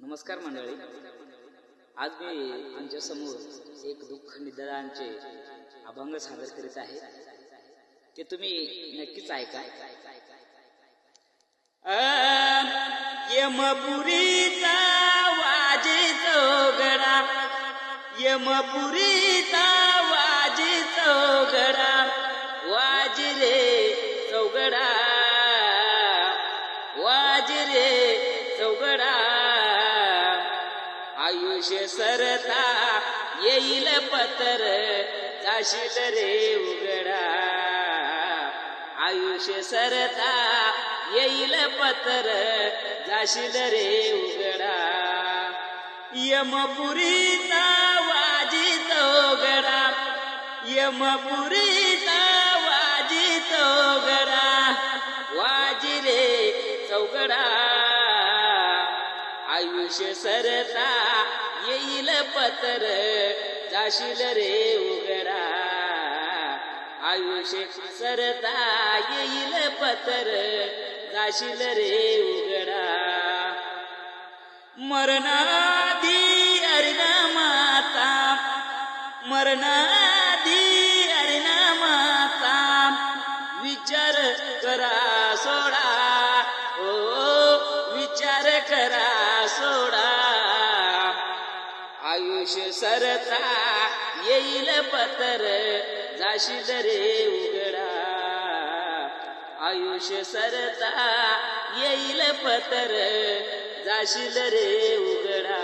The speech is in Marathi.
नमस्कार मंडळी, आज मी आमच्या समोर एक दुःख निदानांचे अभंग सादर करीत आहे, ते तुम्ही नक्कीच ऐका. यमपुरीचा वाजे चौघडा, यमपुरीचा वाजे चौघडा, वाजे रे चौघडा, वाजे रे चौघडा. आयुष्य सरता येईल पतर, जाशील रे उघडा. आयुष्य सरता येईल पतर, जाशील रे उघडा. यमपुरीचा वाजी चौघडा, यमपुरीचा वाजी चौघडा, वाजी रे चौघडा. आयुष्य सरता येईल पतर, जाशील रे उघडा. आयुष्य सरता येईल पतर, जाशील रे उघडा. मरणाधी अरिनामाचा, मरणाधी अरिनामाचा विचार करा सोडा, ओ विचार करा सोडा. आयुष्य सरता येईल पतर, जाशील रे उघडा. आयुष्य सरता येईल पतर, जाशील रे उघडा.